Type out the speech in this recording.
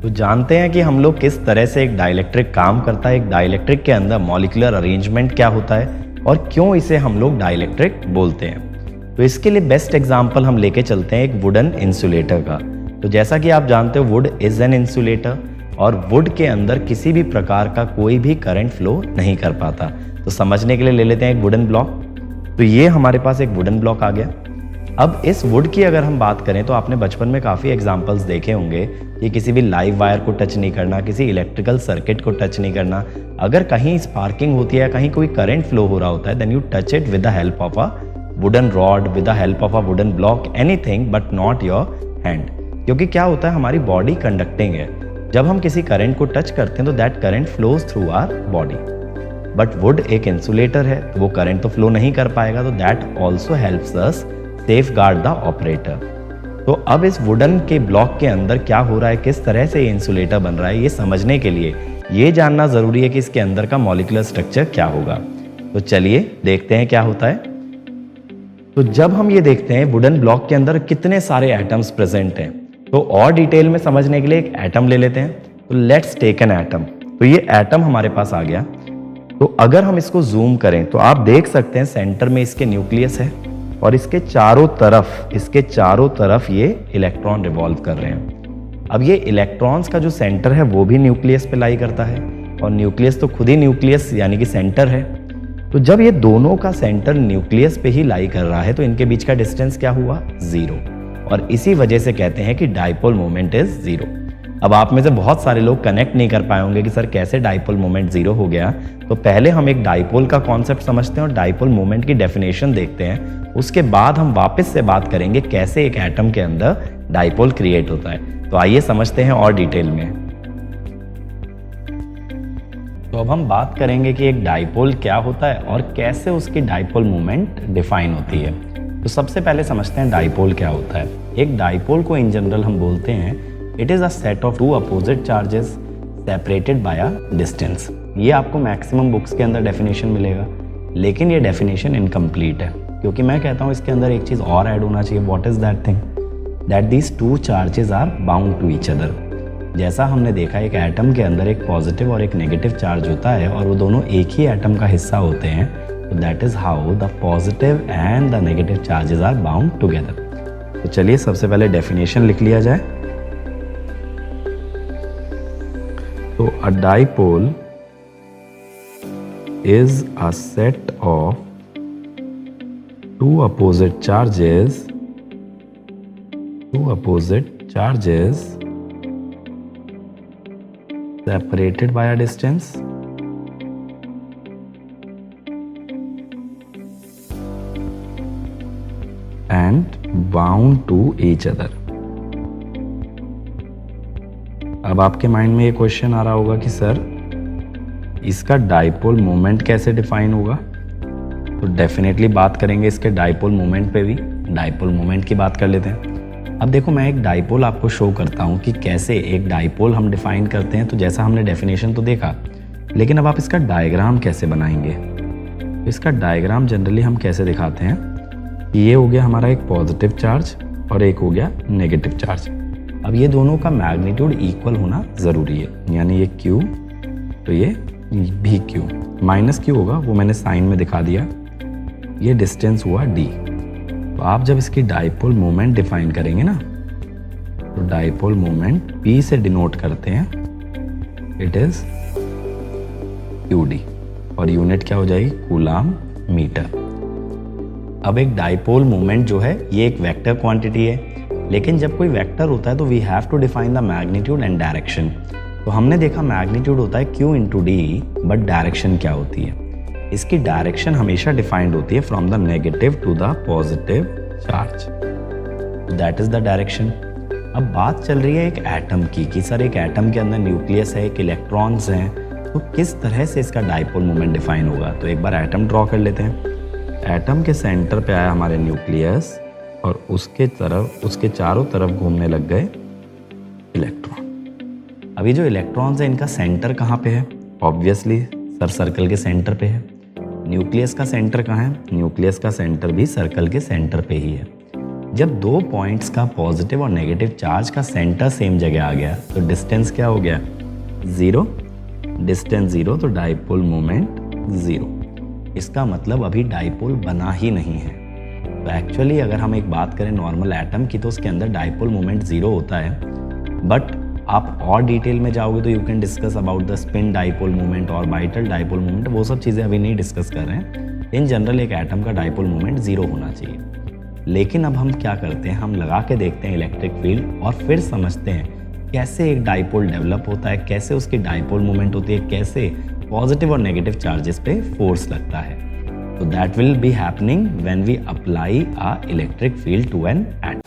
तो जानते हैं कि हम लोग किस तरह से एक डाइलेक्ट्रिक काम करता है, एक डाइलेक्ट्रिक के अंदर मॉलिक्यूलर अरेंजमेंट क्या होता है और क्यों इसे हम लोग डाइलेक्ट्रिक बोलते हैं। तो इसके लिए बेस्ट एग्जांपल हम लेके चलते हैं एक वुडन इंसुलेटर का। तो जैसा कि आप जानते हो वुड इज एन इंसुलेटर और वुड के अंदर किसी भी प्रकार का कोई भी करंट फ्लो नहीं कर पाता। तो समझने के लिए ले लेते हैं एक वुडन ब्लॉक। तो ये हमारे पास एक वुडन ब्लॉक आ गया। अब इस वुड की अगर हम बात करें तो आपने बचपन में काफ़ी एग्जांपल्स देखे होंगे कि किसी भी लाइव वायर को टच नहीं करना, किसी इलेक्ट्रिकल सर्किट को टच नहीं करना। अगर कहीं स्पार्किंग होती है, कहीं कोई करंट फ्लो हो रहा होता है, then you touch it with the help of a wooden rod, with the help of a wooden block, anything but not your hand. क्योंकि क्या होता है, हमारी बॉडी कंडक्टिंग है। जब हम किसी करंट को टच करते हैं तो that current flows through our body. But wood एक इंसुलेटर है, वो करंट तो फ्लो नहीं कर पाएगा, तो that also helps us safeguard the operator. तो अब इस वुडन के ब्लॉक के अंदर क्या हो रहा है, किस तरह से ये इंसुलेटर बन रहा है, ये समझने के लिए ये जानना ज़रूरी है कि इसके अंदर का मॉलिक्यूलर स्ट्रक्चर क्या होगा। तो चलिए देखते हैं क्या होता है। तो जब हम ये देखते हैं वुडन ब्लॉक के अंदर कितने सारे एटम्स प्रेजेंट हैं, तो और डिटेल में समझने के लिए एक एटम ले लेते हैं। तो लेट्स टेक एन एटम। तो ये एटम हमारे पास आ गया। तो अगर हम इसको जूम करें तो आप देख सकते हैं सेंटर में इसके न्यूक्लियस है और इसके चारों तरफ ये इलेक्ट्रॉन रिवॉल्व कर रहे हैं। अब ये इलेक्ट्रॉन्स का जो सेंटर है वो भी न्यूक्लियस पे लाई करता है और न्यूक्लियस तो खुद ही न्यूक्लियस यानी कि सेंटर है। तो जब ये दोनों का सेंटर न्यूक्लियस पे ही लाई कर रहा है तो इनके बीच का डिस्टेंस क्या हुआ, 0। और इसी वजह से कहते हैं कि डाइपोल मोमेंट इज 0। अब आप में से बहुत सारे लोग कनेक्ट नहीं कर पाए होंगे कि सर कैसे डाइपोल मोमेंट 0 हो गया। तो पहले हम एक डाइपोल का कॉन्सेप्ट समझते हैं और डाइपोल मोमेंट की डेफिनेशन देखते हैं। उसके बाद हम वापस से बात करेंगे कैसे एक एटम के अंदर डाइपोल क्रिएट होता है। तो आइए समझते हैं और डिटेल में। तो अब हम बात करेंगे कि एक डाइपोल क्या होता है और कैसे उसकी डाइपोल मोमेंट डिफाइन होती है। तो सबसे पहले समझते हैं डाइपोल क्या होता है। एक डाइपोल को इन जनरल हम बोलते हैं it is a set of two opposite charges separated by a distance. ये आपको मैक्सिमम बुक्स के अंदर डेफिनेशन मिलेगा, लेकिन ये डेफिनेशन इनकम्प्लीट है क्योंकि मैं कहता हूँ इसके अंदर एक चीज़ और ऐड होना चाहिए। What is that thing? That these two charges are bound to each other. जैसा हमने देखा एक एटम के अंदर एक पॉजिटिव और एक नेगेटिव चार्ज होता है और वो दोनों एक ही एटम का हिस्सा होते हैं। तो that is how the positive and the negative charges are bound together. तो चलिए सबसे पहले डेफिनेशन लिख लिया जाए। तो a dipole is a set of two opposite charges separated by a distance and bound to each other। अब आपके माइंड में ये क्वेश्चन आ रहा होगा कि सर इसका डाइपोल मोमेंट कैसे डिफाइन होगा। तो डेफिनेटली बात करेंगे इसके डाइपोल मोमेंट पे भी। डाइपोल मोमेंट की बात कर लेते हैं। अब देखो मैं एक डाइपोल आपको शो करता हूँ कि कैसे एक डाइपोल हम डिफाइन करते हैं। तो जैसा हमने डेफिनेशन तो देखा, लेकिन अब आप इसका डायग्राम कैसे बनाएंगे। तो इसका डायग्राम जनरली हम कैसे दिखाते हैं, ये हो गया हमारा एक पॉजिटिव चार्ज और एक हो गया नेगेटिव चार्ज। अब ये दोनों का मैग्नीट्यूड इक्वल होना ज़रूरी है, यानी ये Q तो ये भी Q, माइनस Q होगा वो मैंने साइन में दिखा दिया। ये डिस्टेंस हुआ D। तो आप जब इसकी डाइपोल मोमेंट डिफाइन करेंगे ना, तो डाइपोल मोमेंट P से डिनोट करते हैं, इट इज QD और यूनिट क्या हो जाएगी, कूलाम मीटर। अब एक डाइपोल मोमेंट जो है ये एक वेक्टर क्वांटिटी है, लेकिन जब कोई वेक्टर होता है तो we have to define the magnitude and direction. तो हमने देखा मैग्नीट्यूड होता है Q into D, but direction क्या होती है, इसकी डायरेक्शन हमेशा डिफाइंड होती है from the negative to the positive charge. That is the direction. अब बात चल रही है एक एटम की कि सर एक एटम के अंदर न्यूक्लियस है, एक इलेक्ट्रॉन्स हैं, तो किस तरह से इसका डाइपोल मोमेंट डिफाइन होगा। तो एक बार एटम ड्रॉ कर लेते हैं। एटम के सेंटर पे आया हमारे न्यूक्लियस और उसके चारों तरफ घूमने लग गए इलेक्ट्रॉन। अभी जो इलेक्ट्रॉन्स है इनका सेंटर कहाँ पे है, ऑब्वियसली सर सर्कल के सेंटर पे है। न्यूक्लियस का सेंटर कहाँ है, न्यूक्लियस का सेंटर भी सर्कल के सेंटर पे ही है। जब दो पॉइंट्स का पॉजिटिव और नेगेटिव चार्ज का सेंटर सेम जगह आ गया तो डिस्टेंस क्या हो गया, 0, डिस्टेंस 0 तो डाइपोल मोमेंट 0। इसका मतलब अभी डाइपोल बना ही नहीं है। तो एक्चुअली अगर हम एक बात करें नॉर्मल एटम की तो उसके अंदर डाइपोल मोमेंट 0 होता है, बट आप और डिटेल में जाओगे तो you can discuss about the spin dipole moment और ऑर्बिटल डाइपोल मोमेंट, वो सब चीज़ें अभी नहीं डिस्कस कर रहे हैं। इन जनरल एक एटम का डाइपोल मोमेंट 0 होना चाहिए। लेकिन अब हम क्या करते हैं, हम लगा के देखते हैं इलेक्ट्रिक फील्ड और फिर समझते हैं कैसे एक डाइपोल डेवलप होता है, कैसे उसकी डाइपोल मोमेंट होती है, कैसे पॉजिटिव और नेगेटिव चार्जेस पे फोर्स लगता है। तो that will be happening when we apply a electric field to an atom.